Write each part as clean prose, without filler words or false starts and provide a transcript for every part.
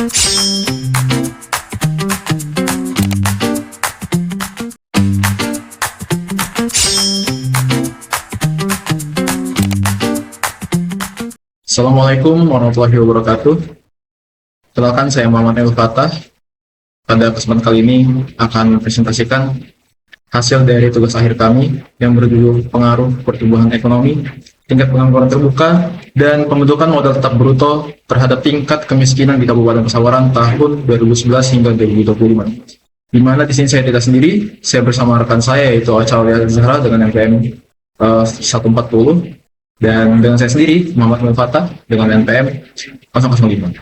Assalamualaikum warahmatullahi wabarakatuh. Kenalkan, saya Muhammad Nil Fatah. Pada kesempatan kali ini akan presentasikan hasil dari tugas akhir kami yang berjudul pengaruh pertumbuhan ekonomi, tingkat pengangguran terbuka, dan pembentukan modal tetap bruto terhadap tingkat kemiskinan di Kabupaten Pesawaran tahun 2011 hingga 2025. Di mana di sini saya tidak sendiri, saya bersama rekan saya yaitu Acha Aulia Zahra dengan NPM 140. Dan dengan saya sendiri, Muhammad Nil Fatah, dengan NPM 005.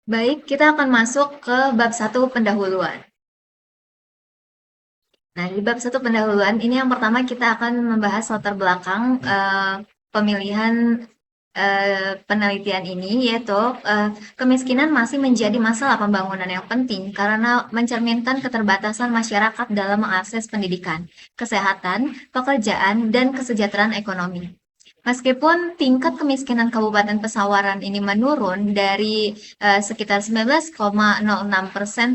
Baik, kita akan masuk ke bab 1 pendahuluan. Nah, di bab 1 pendahuluan, ini yang pertama kita akan membahas latar belakang pemilihan penelitian ini, yaitu kemiskinan masih menjadi masalah pembangunan yang penting karena mencerminkan keterbatasan masyarakat dalam mengakses pendidikan, kesehatan, pekerjaan, dan kesejahteraan ekonomi. Meskipun tingkat kemiskinan Kabupaten Pesawaran ini menurun dari sekitar 19,06%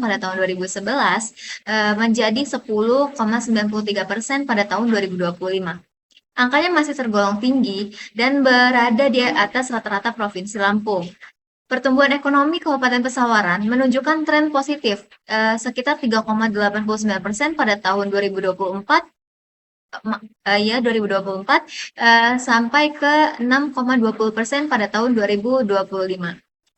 pada tahun 2011 menjadi 10,93% pada tahun 2025. Angkanya masih tergolong tinggi dan berada di atas rata-rata Provinsi Lampung. Pertumbuhan ekonomi Kabupaten Pesawaran menunjukkan tren positif sekitar 3,89% pada tahun 2024 sampai ke 6,20% pada tahun 2025.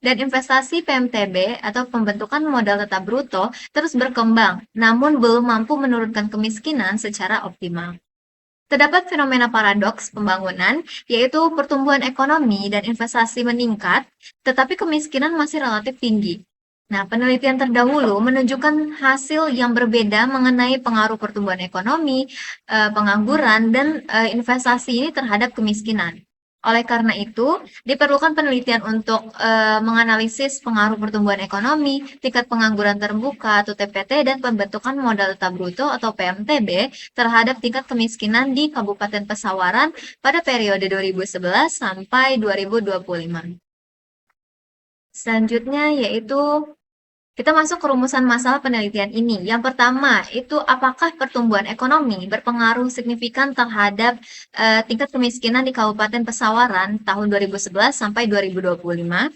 Dan investasi PMTB atau pembentukan modal tetap bruto terus berkembang, namun belum mampu menurunkan kemiskinan secara optimal. Terdapat fenomena paradoks pembangunan, yaitu pertumbuhan ekonomi dan investasi meningkat, tetapi kemiskinan masih relatif tinggi. Nah, penelitian terdahulu menunjukkan hasil yang berbeda mengenai pengaruh pertumbuhan ekonomi, pengangguran, dan investasi ini terhadap kemiskinan. Oleh karena itu, diperlukan penelitian untuk menganalisis pengaruh pertumbuhan ekonomi, tingkat pengangguran terbuka atau TPT, dan pembentukan modal tetap bruto atau PMTB terhadap tingkat kemiskinan di Kabupaten Pesawaran pada periode 2011 sampai 2025. Selanjutnya yaitu kita masuk ke rumusan masalah penelitian ini. Yang pertama, itu apakah pertumbuhan ekonomi berpengaruh signifikan terhadap tingkat kemiskinan di Kabupaten Pesawaran tahun 2011 sampai 2025?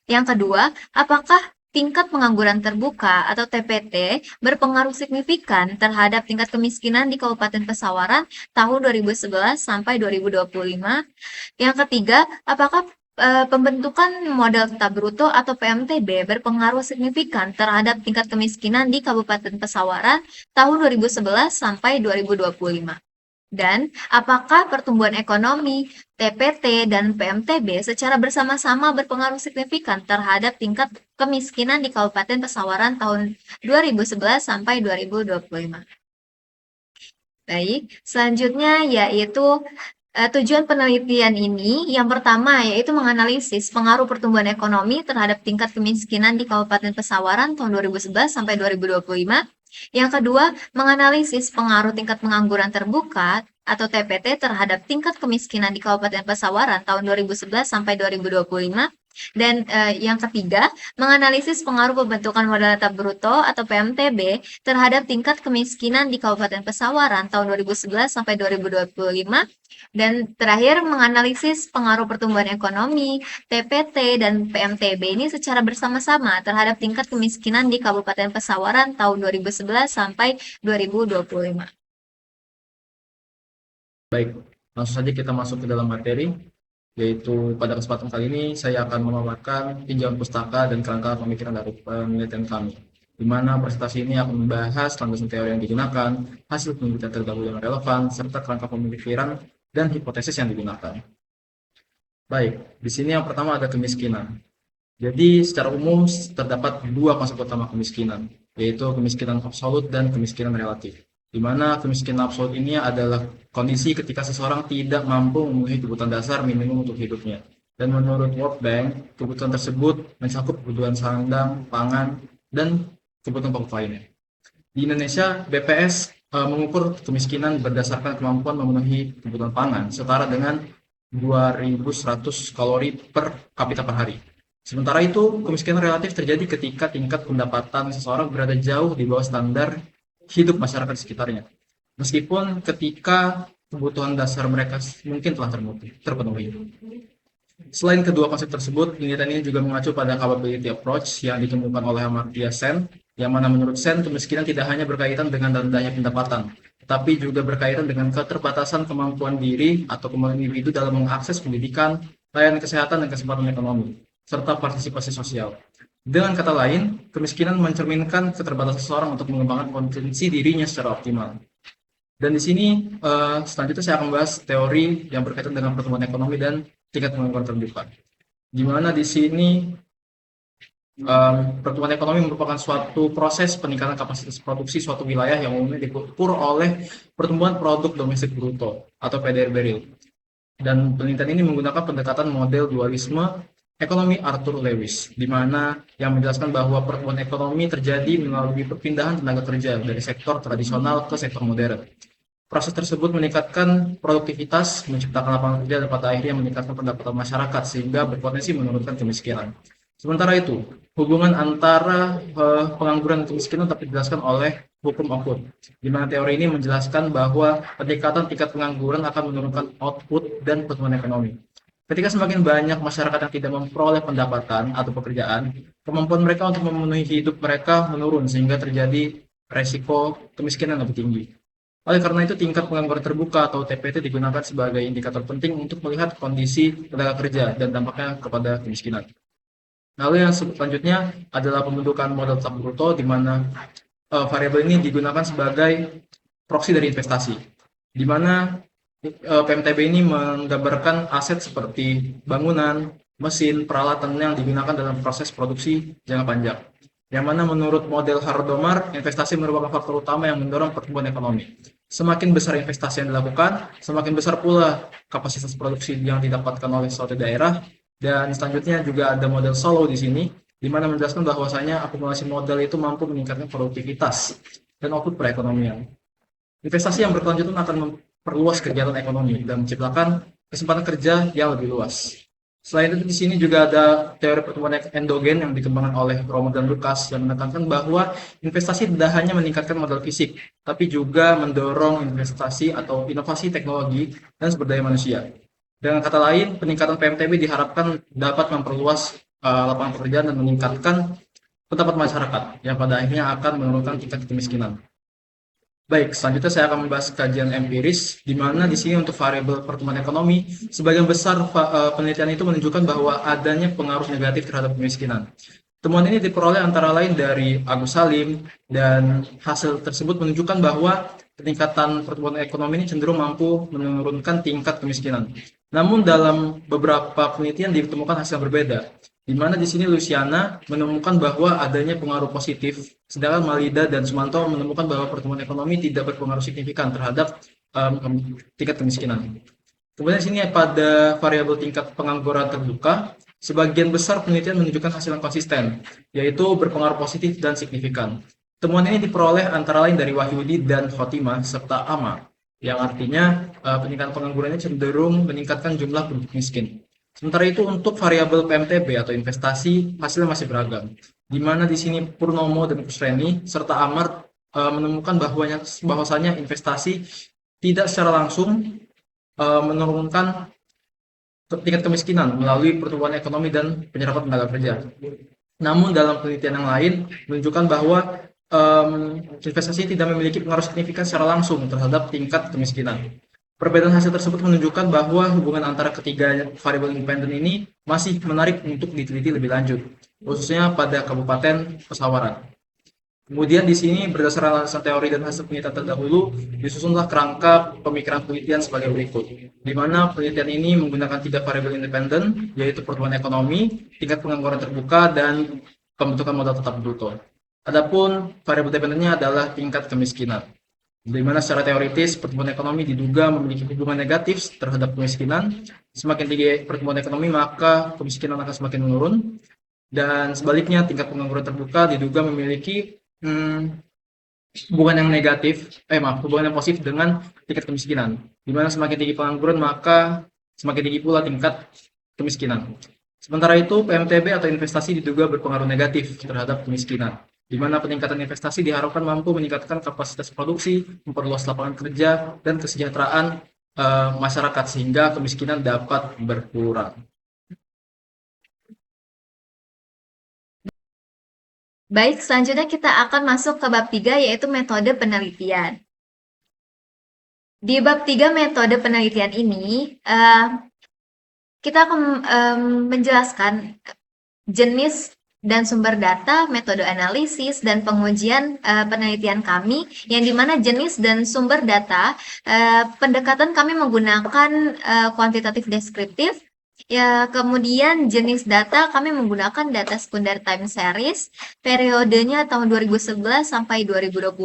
Yang kedua, apakah tingkat pengangguran terbuka atau TPT berpengaruh signifikan terhadap tingkat kemiskinan di Kabupaten Pesawaran tahun 2011 sampai 2025? Yang ketiga, apakah pembentukan modal tetap bruto atau PMTB berpengaruh signifikan terhadap tingkat kemiskinan di Kabupaten Pesawaran tahun 2011 sampai 2025. Dan apakah pertumbuhan ekonomi, TPT, dan PMTB secara bersama-sama berpengaruh signifikan terhadap tingkat kemiskinan di Kabupaten Pesawaran tahun 2011 sampai 2025. Baik, selanjutnya yaitu tujuan penelitian ini yang pertama yaitu menganalisis pengaruh pertumbuhan ekonomi terhadap tingkat kemiskinan di Kabupaten Pesawaran tahun 2011 sampai 2025. Yang kedua, menganalisis pengaruh tingkat pengangguran terbuka atau TPT terhadap tingkat kemiskinan di Kabupaten Pesawaran tahun 2011 sampai 2025. Dan yang ketiga, menganalisis pengaruh pembentukan modal tetap bruto atau PMTB terhadap tingkat kemiskinan di Kabupaten Pesawaran tahun 2011 sampai 2025. Dan terakhir, menganalisis pengaruh pertumbuhan ekonomi, TPT, dan PMTB ini secara bersama-sama terhadap tingkat kemiskinan di Kabupaten Pesawaran tahun 2011 sampai 2025. Baik, langsung saja kita masuk ke dalam materi. Yaitu pada kesempatan kali ini saya akan memaparkan pinjaman pustaka dan kerangka pemikiran dari penelitian kami, di mana presentasi ini akan membahas landasan teori yang digunakan, hasil penelitian terdahulu yang relevan, serta kerangka pemikiran dan hipotesis yang digunakan. Baik, di sini yang pertama ada kemiskinan. Jadi secara umum terdapat dua konsep utama kemiskinan, yaitu kemiskinan absolut dan kemiskinan relatif. Di mana kemiskinan absolut ini adalah kondisi ketika seseorang tidak mampu memenuhi kebutuhan dasar minimum untuk hidupnya. Dan menurut World Bank, kebutuhan tersebut mencakup kebutuhan sandang, pangan, dan kebutuhan pokok lainnya. Di Indonesia, BPS mengukur kemiskinan berdasarkan kemampuan memenuhi kebutuhan pangan setara dengan 2.100 kalori per kapita per hari. Sementara itu, kemiskinan relatif terjadi ketika tingkat pendapatan seseorang berada jauh di bawah standar hidup masyarakat di sekitarnya. Meskipun ketika kebutuhan dasar mereka mungkin telah terpenuhi. Selain kedua konsep tersebut, penelitian ini juga mengacu pada capability approach yang ditemukan oleh Amartya Sen, yang mana menurut Sen, kemiskinan tidak hanya berkaitan dengan rendahnya pendapatan, tapi juga berkaitan dengan keterbatasan kemampuan diri atau kemampuan individu dalam mengakses pendidikan, layanan kesehatan, dan kesempatan ekonomi, serta partisipasi sosial. Dengan kata lain, kemiskinan mencerminkan keterbatasan seseorang untuk mengembangkan potensi dirinya secara optimal. Dan di sini selanjutnya saya akan membahas teori yang berkaitan dengan pertumbuhan ekonomi dan tingkat pengangguran terbuka. Di mana di sini pertumbuhan ekonomi merupakan suatu proses peningkatan kapasitas produksi suatu wilayah yang umumnya diukur oleh pertumbuhan produk domestik bruto atau PDR real. Dan penelitian ini menggunakan pendekatan model dualisme ekonomi Arthur Lewis, di mana yang menjelaskan bahwa pertumbuhan ekonomi terjadi melalui perpindahan tenaga kerja dari sektor tradisional ke sektor modern. Proses tersebut meningkatkan produktivitas, menciptakan lapangan kerja, dan pada akhirnya meningkatkan pendapatan masyarakat sehingga berpotensi menurunkan kemiskinan. Sementara itu, hubungan antara pengangguran dan kemiskinan dapat dijelaskan oleh hukum Occam, di mana teori ini menjelaskan bahwa peningkatan tingkat pengangguran akan menurunkan output dan pertumbuhan ekonomi. Ketika semakin banyak masyarakat yang tidak memperoleh pendapatan atau pekerjaan, kemampuan mereka untuk memenuhi hidup mereka menurun sehingga terjadi resiko kemiskinan lebih tinggi. Oleh karena itu, tingkat pengangguran terbuka atau TPT digunakan sebagai indikator penting untuk melihat kondisi tenaga kerja dan dampaknya kepada kemiskinan. Lalu yang selanjutnya adalah pembentukan modal tetap bruto, di mana variabel ini digunakan sebagai proksi dari investasi, di mana PMTB ini menggambarkan aset seperti bangunan, mesin, peralatan yang digunakan dalam proses produksi jangka panjang. Yang mana menurut model Hardomar, investasi merupakan faktor utama yang mendorong pertumbuhan ekonomi. Semakin besar investasi yang dilakukan, semakin besar pula kapasitas produksi yang didapatkan oleh suatu daerah. Dan selanjutnya juga ada model Solow di sini, di mana menjelaskan bahwasanya akumulasi modal itu mampu meningkatkan produktivitas dan output perekonomian. Investasi yang berkelanjutan akan memperluas kegiatan ekonomi dan menciptakan kesempatan kerja yang lebih luas. Selain itu, di sini juga ada teori pertumbuhan endogen yang dikembangkan oleh Romo dan Lucas yang menekankan bahwa investasi tidak hanya meningkatkan modal fisik, tapi juga mendorong investasi atau inovasi teknologi dan sumber daya manusia. Dengan kata lain, peningkatan PMTB diharapkan dapat memperluas lapangan pekerjaan dan meningkatkan pendapatan masyarakat, yang pada akhirnya akan menurunkan tingkat kemiskinan. Baik, selanjutnya saya akan membahas kajian empiris, di mana di sini untuk variabel pertumbuhan ekonomi, sebagian besar penelitian itu menunjukkan bahwa adanya pengaruh negatif terhadap kemiskinan. Temuan ini diperoleh antara lain dari Agus Salim, dan hasil tersebut menunjukkan bahwa peningkatan pertumbuhan ekonomi ini cenderung mampu menurunkan tingkat kemiskinan. Namun dalam beberapa penelitian ditemukan hasil yang berbeda, di mana di sini Luciana menemukan bahwa adanya pengaruh positif, sedangkan Malida dan Sumanto menemukan bahwa pertumbuhan ekonomi tidak berpengaruh signifikan terhadap tingkat kemiskinan. Kemudian di sini pada variabel tingkat pengangguran terbuka, sebagian besar penelitian menunjukkan hasil yang konsisten, yaitu berpengaruh positif dan signifikan. Temuan ini diperoleh antara lain dari Wahyudi dan Khotimah serta Ama, yang artinya peningkatan penganggurannya cenderung meningkatkan jumlah penduduk miskin. Sementara itu untuk variabel PMTB atau investasi hasilnya masih beragam, di mana di sini Purnomo dan Kusreni serta Amar menemukan bahwasanya investasi tidak secara langsung menurunkan tingkat kemiskinan melalui pertumbuhan ekonomi dan penyerapan tenaga kerja. Namun dalam penelitian yang lain menunjukkan bahwa investasi tidak memiliki pengaruh signifikan secara langsung terhadap tingkat kemiskinan. Perbedaan hasil tersebut menunjukkan bahwa hubungan antara ketiga variabel independen ini masih menarik untuk diteliti lebih lanjut, khususnya pada Kabupaten Pesawaran. Kemudian di sini berdasarkan alasan teori dan hasil penelitian terdahulu, disusunlah kerangka pemikiran penelitian sebagai berikut, di mana penelitian ini menggunakan 3 variabel independen, yaitu pertumbuhan ekonomi, tingkat pengangguran terbuka, dan pembentukan modal tetap bruto. Adapun variabel dependennya adalah tingkat kemiskinan, di mana secara teoritis pertumbuhan ekonomi diduga memiliki hubungan negatif terhadap kemiskinan. Semakin tinggi pertumbuhan ekonomi, maka kemiskinan akan semakin menurun. Dan sebaliknya, tingkat pengangguran terbuka diduga memiliki hubungan yang positif dengan tingkat kemiskinan. Di mana semakin tinggi pengangguran, maka semakin tinggi pula tingkat kemiskinan. Sementara itu, PMTB atau investasi diduga berpengaruh negatif terhadap kemiskinan, di mana peningkatan investasi diharapkan mampu meningkatkan kapasitas produksi, memperluas lapangan kerja, dan kesejahteraan masyarakat sehingga kemiskinan dapat berkurang. Baik, selanjutnya kita akan masuk ke bab 3 yaitu metode penelitian. Di bab 3 metode penelitian ini, kita akan menjelaskan jenis dan sumber data, metode analisis, dan pengujian penelitian kami, yang dimana jenis dan sumber data, pendekatan kami menggunakan kuantitatif deskriptif, ya, kemudian jenis data kami menggunakan data sekunder time series, periodenya tahun 2011 sampai 2025.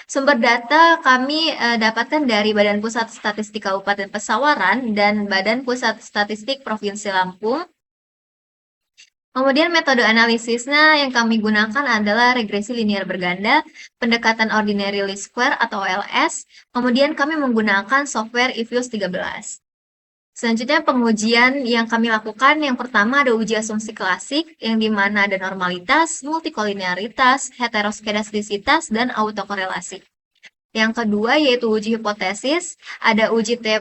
Sumber data kami dapatkan dari Badan Pusat Statistik Kabupaten Pesawaran dan Badan Pusat Statistik Provinsi Lampung. Kemudian metode analisisnya yang kami gunakan adalah regresi linear berganda, pendekatan ordinary least square atau OLS, kemudian kami menggunakan software Evius 13. Selanjutnya pengujian yang kami lakukan, yang pertama ada uji asumsi klasik, yang dimana ada normalitas, multikolinearitas, heteroskedastisitas, dan autokorelasi. Yang kedua yaitu uji hipotesis, ada uji T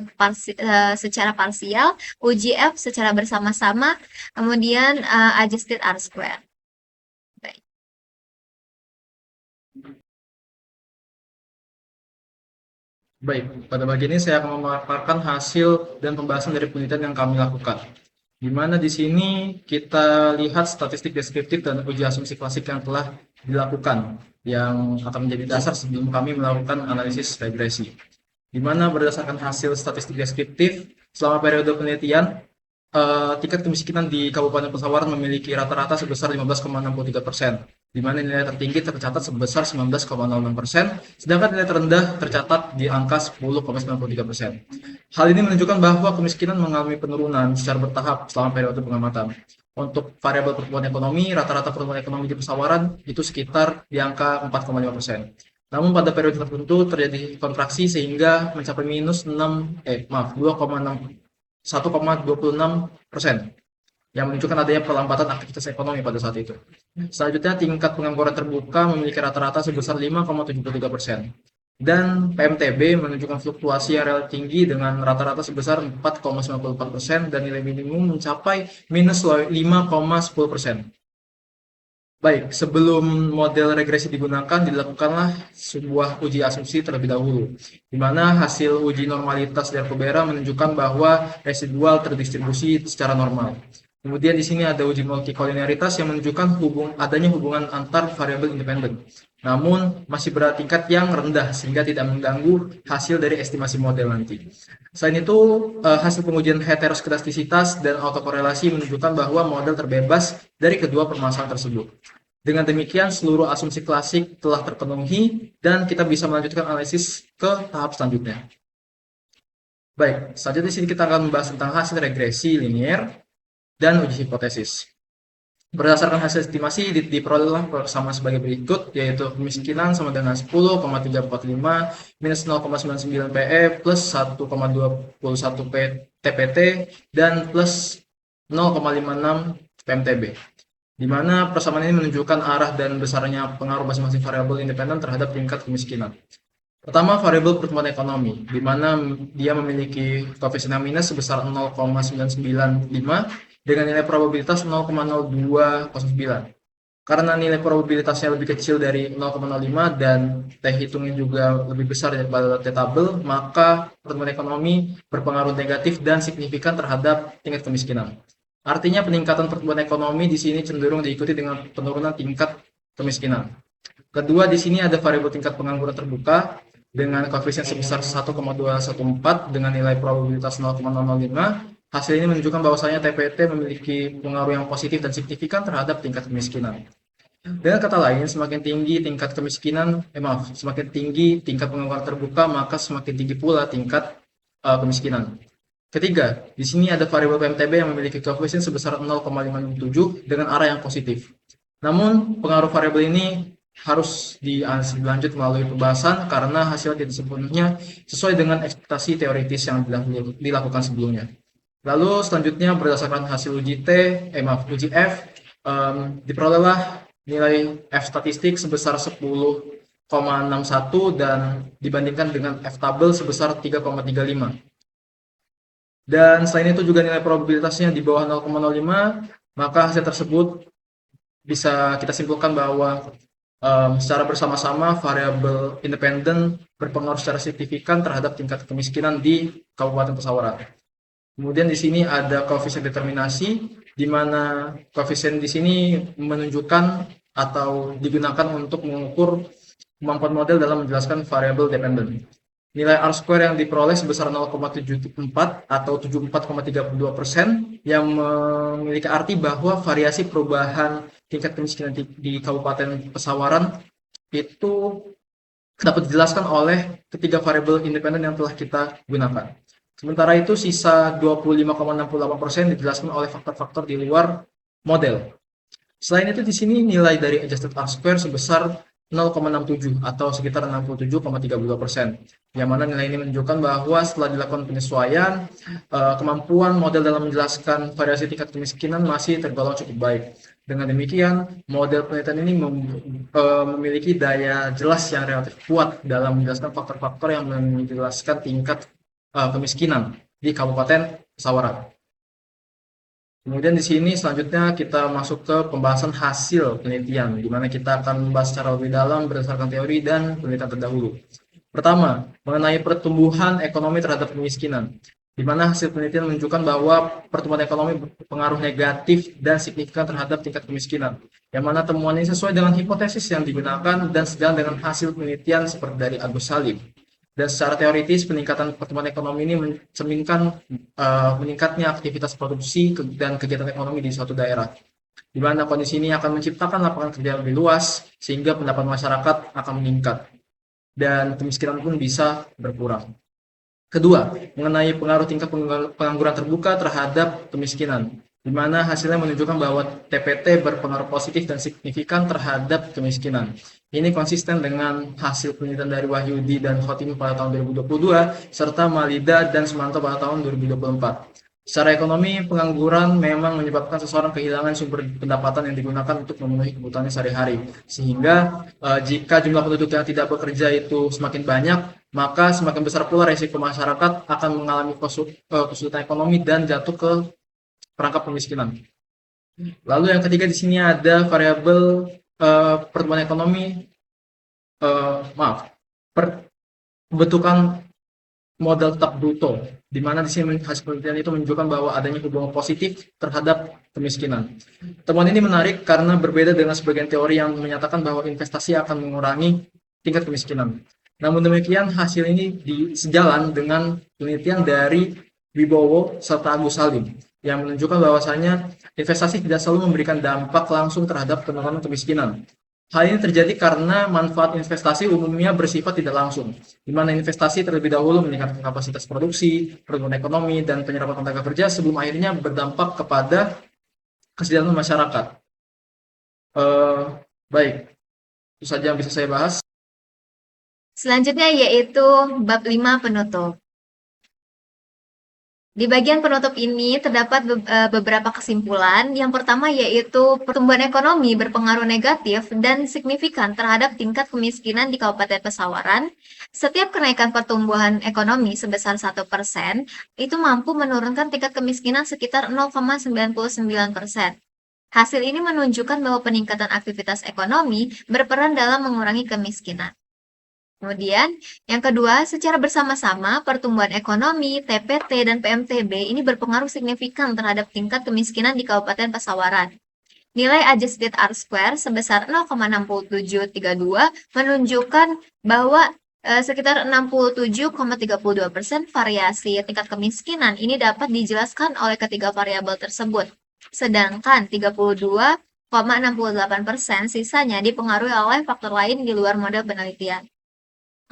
secara parsial, uji F secara bersama-sama, kemudian adjusted R-square. Baik. Baik, pada bagian ini saya akan memaparkan hasil dan pembahasan dari penelitian yang kami lakukan. Di mana di sini kita lihat statistik deskriptif dan uji asumsi klasik yang telah dilakukan, yang akan menjadi dasar sebelum kami melakukan analisis regresi. Di mana berdasarkan hasil statistik deskriptif, selama periode penelitian, tingkat kemiskinan di Kabupaten Pesawaran memiliki rata-rata sebesar 15,63%, di mana nilai tertinggi tercatat sebesar 19,06%, sedangkan nilai terendah tercatat di angka 10,93%. Hal ini menunjukkan bahwa kemiskinan mengalami penurunan secara bertahap selama periode pengamatan. Untuk variabel pertumbuhan ekonomi, rata-rata pertumbuhan ekonomi di Pesawaran itu sekitar di angka 4,5%. Namun pada periode tertentu terjadi kontraksi sehingga mencapai minus 1,26% yang menunjukkan adanya perlambatan aktivitas ekonomi pada saat itu. Selanjutnya, tingkat pengangguran terbuka memiliki rata-rata sebesar 5,73%. Dan PMTB menunjukkan fluktuasi yang relatif tinggi dengan rata-rata sebesar 4,94% dan nilai minimum mencapai minus 5,10%. Baik, sebelum model regresi digunakan, dilakukanlah sebuah uji asumsi terlebih dahulu, di mana hasil uji normalitas dari Kubera menunjukkan bahwa residual terdistribusi secara normal. Kemudian di sini ada uji multikolinearitas yang menunjukkan adanya hubungan antar variabel independen, namun masih berada tingkat yang rendah sehingga tidak mengganggu hasil dari estimasi model nanti. Selain itu, hasil pengujian heteroskedastisitas dan autokorelasi menunjukkan bahwa model terbebas dari kedua permasalahan tersebut. Dengan demikian, seluruh asumsi klasik telah terpenuhi dan kita bisa melanjutkan analisis ke tahap selanjutnya. Baik, selanjutnya di sini kita akan membahas tentang hasil regresi linear dan uji hipotesis. Berdasarkan hasil estimasi diperolehlah sama sebagai berikut, yaitu kemiskinan sama dengan 10,345 minus 0,99 PE plus 1,21 TPT dan plus 0,56 PMTB. Di mana persamaan ini menunjukkan arah dan besarnya pengaruh masing-masing variabel independen terhadap tingkat kemiskinan. Pertama, variabel pertumbuhan ekonomi, di mana dia memiliki koefisien minus sebesar 0,995 dengan nilai probabilitas 0,0209. Karena nilai probabilitasnya lebih kecil dari 0,05 dan T hitungnya juga lebih besar daripada T tabel, maka pertumbuhan ekonomi berpengaruh negatif dan signifikan terhadap tingkat kemiskinan. Artinya peningkatan pertumbuhan ekonomi di sini cenderung diikuti dengan penurunan tingkat kemiskinan. Kedua, di sini ada variabel tingkat pengangguran terbuka dengan koefisien sebesar 1,214 dengan nilai probabilitas 0,005. Hasil ini menunjukkan bahwasanya TPT memiliki pengaruh yang positif dan signifikan terhadap tingkat kemiskinan. Dengan kata lain, semakin tinggi tingkat kemiskinan, semakin tinggi tingkat pengangguran terbuka, maka semakin tinggi pula tingkat kemiskinan. Ketiga, di sini ada variabel PMTB yang memiliki koefisien sebesar 0,567 dengan arah yang positif. Namun, pengaruh variabel ini harus dilanjut melalui pembahasan karena hasilnya tidak sepenuhnya sesuai dengan ekspektasi teoritis yang dilakukan sebelumnya. Lalu selanjutnya berdasarkan hasil uji F, diperolehlah nilai F statistik sebesar 10,61 dan dibandingkan dengan F tabel sebesar 3,35. Dan selain itu juga nilai probabilitasnya di bawah 0,05, maka hasil tersebut bisa kita simpulkan bahwa secara bersama-sama variabel independen berpengaruh secara signifikan terhadap tingkat kemiskinan di Kabupaten Pesawaran. Kemudian di sini ada koefisien determinasi, di mana koefisien di sini menunjukkan atau digunakan untuk mengukur kemampuan model dalam menjelaskan variabel dependen. Nilai R-square yang diperoleh sebesar 0,74 atau 74,32% yang memiliki arti bahwa variasi perubahan tingkat kemiskinan di Kabupaten Pesawaran itu dapat dijelaskan oleh ketiga variabel independen yang telah kita gunakan. Sementara itu sisa 25,68% dijelaskan oleh faktor-faktor di luar model. Selain itu di sini nilai dari adjusted R-square sebesar 0,67 atau sekitar 67,32%. Yang mana nilai ini menunjukkan bahwa setelah dilakukan penyesuaian, kemampuan model dalam menjelaskan variasi tingkat kemiskinan masih tergolong cukup baik. Dengan demikian, model penelitian ini memiliki daya jelas yang relatif kuat dalam menjelaskan faktor-faktor yang menjelaskan tingkat kemiskinan di Kabupaten Pesawaran. Kemudian di sini selanjutnya kita masuk ke pembahasan hasil penelitian, di mana kita akan membahas secara lebih dalam berdasarkan teori dan penelitian terdahulu. Pertama, mengenai pertumbuhan ekonomi terhadap kemiskinan, di mana hasil penelitian menunjukkan bahwa pertumbuhan ekonomi berpengaruh negatif dan signifikan terhadap tingkat kemiskinan, yang mana temuan ini sesuai dengan hipotesis yang digunakan dan sejalan dengan hasil penelitian seperti dari Agus Salim. Dan secara teoritis, peningkatan pertumbuhan ekonomi ini mencerminkan meningkatnya aktivitas produksi dan kegiatan ekonomi di suatu daerah, di mana kondisi ini akan menciptakan lapangan kerja lebih luas, sehingga pendapatan masyarakat akan meningkat, dan kemiskinan pun bisa berkurang. Kedua, mengenai pengaruh tingkat pengangguran terbuka terhadap kemiskinan, di mana hasilnya menunjukkan bahwa TPT berpengaruh positif dan signifikan terhadap kemiskinan. Ini konsisten dengan hasil penelitian dari Wahyudi dan Khotimi pada tahun 2022, serta Malida dan Sumanto pada tahun 2024. Secara ekonomi, pengangguran memang menyebabkan seseorang kehilangan sumber pendapatan yang digunakan untuk memenuhi kebutuhannya sehari-hari. Sehingga jika jumlah penduduk yang tidak bekerja itu semakin banyak, maka semakin besar pula resiko masyarakat akan mengalami kesulitan ekonomi dan jatuh ke perangkap kemiskinan. Lalu yang ketiga di sini ada variabel pertumbuhan ekonomi, pembentukan modal tetap bruto, di mana di sini hasil penelitian itu menunjukkan bahwa adanya hubungan positif terhadap kemiskinan. Temuan ini menarik karena berbeda dengan sebagian teori yang menyatakan bahwa investasi akan mengurangi tingkat kemiskinan. Namun demikian, hasil ini sejalan dengan penelitian dari Wibowo serta Agus Salim yang menunjukkan bahwasanya investasi tidak selalu memberikan dampak langsung terhadap penurunan kemiskinan. Hal ini terjadi karena manfaat investasi umumnya bersifat tidak langsung, di mana investasi terlebih dahulu meningkatkan kapasitas produksi, pertumbuhan ekonomi, dan penyerapan tenaga kerja sebelum akhirnya berdampak kepada kesejahteraan masyarakat. Baik, itu saja yang bisa saya bahas. Selanjutnya yaitu bab 5 penutup. Di bagian penutup ini terdapat beberapa kesimpulan. Yang pertama yaitu pertumbuhan ekonomi berpengaruh negatif dan signifikan terhadap tingkat kemiskinan di Kabupaten Pesawaran. Setiap kenaikan pertumbuhan ekonomi sebesar 1% itu mampu menurunkan tingkat kemiskinan sekitar 0,99%. Hasil ini menunjukkan bahwa peningkatan aktivitas ekonomi berperan dalam mengurangi kemiskinan. Kemudian, yang kedua, secara bersama-sama pertumbuhan ekonomi, TPT, dan PMTB ini berpengaruh signifikan terhadap tingkat kemiskinan di Kabupaten Pesawaran. Nilai adjusted R-square sebesar 0,6732 menunjukkan bahwa sekitar 67,32% variasi tingkat kemiskinan ini dapat dijelaskan oleh ketiga variabel tersebut. Sedangkan 32,68% sisanya dipengaruhi oleh faktor lain di luar model penelitian.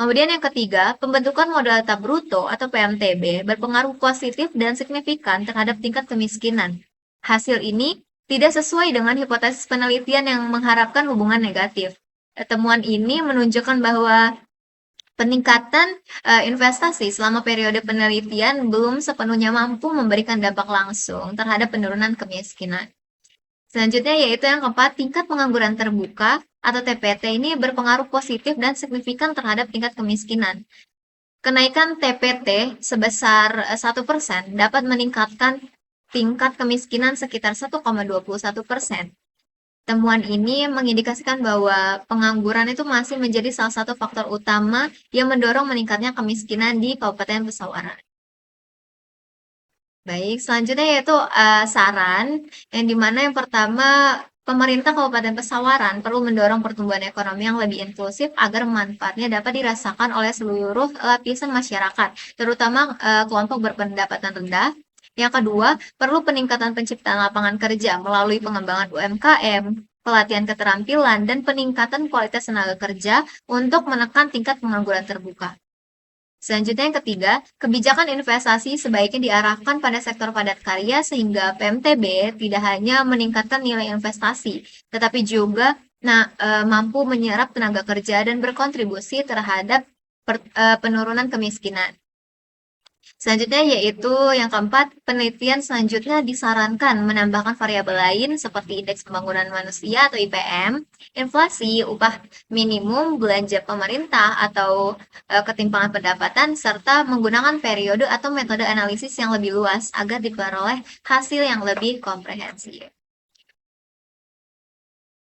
Kemudian yang ketiga, pembentukan modal tetap bruto atau PMTB berpengaruh positif dan signifikan terhadap tingkat kemiskinan. Hasil ini tidak sesuai dengan hipotesis penelitian yang mengharapkan hubungan negatif. Temuan ini menunjukkan bahwa Peningkatan investasi selama periode penelitian belum sepenuhnya mampu memberikan dampak langsung terhadap penurunan kemiskinan. Selanjutnya yaitu yang keempat, tingkat pengangguran terbuka atau TPT ini berpengaruh positif dan signifikan terhadap tingkat kemiskinan. Kenaikan TPT sebesar 1% dapat meningkatkan tingkat kemiskinan sekitar 1,21%. Temuan ini mengindikasikan bahwa pengangguran itu masih menjadi salah satu faktor utama yang mendorong meningkatnya kemiskinan di Kabupaten Pesawaran. Baik, selanjutnya yaitu saran yang dimana yang pertama pemerintah Kabupaten Pesawaran perlu mendorong pertumbuhan ekonomi yang lebih inklusif agar manfaatnya dapat dirasakan oleh seluruh lapisan masyarakat, terutama kelompok berpendapatan rendah. Yang kedua, perlu peningkatan penciptaan lapangan kerja melalui pengembangan UMKM, pelatihan keterampilan, dan peningkatan kualitas tenaga kerja untuk menekan tingkat pengangguran terbuka. Selanjutnya yang ketiga, kebijakan investasi sebaiknya diarahkan pada sektor padat karya sehingga PMTB tidak hanya meningkatkan nilai investasi, tetapi juga mampu menyerap tenaga kerja dan berkontribusi terhadap penurunan kemiskinan. Selanjutnya yaitu yang keempat, penelitian selanjutnya disarankan menambahkan variabel lain seperti indeks pembangunan manusia atau IPM, inflasi, upah minimum, belanja pemerintah atau ketimpangan pendapatan, serta menggunakan periode atau metode analisis yang lebih luas agar diperoleh hasil yang lebih komprehensif.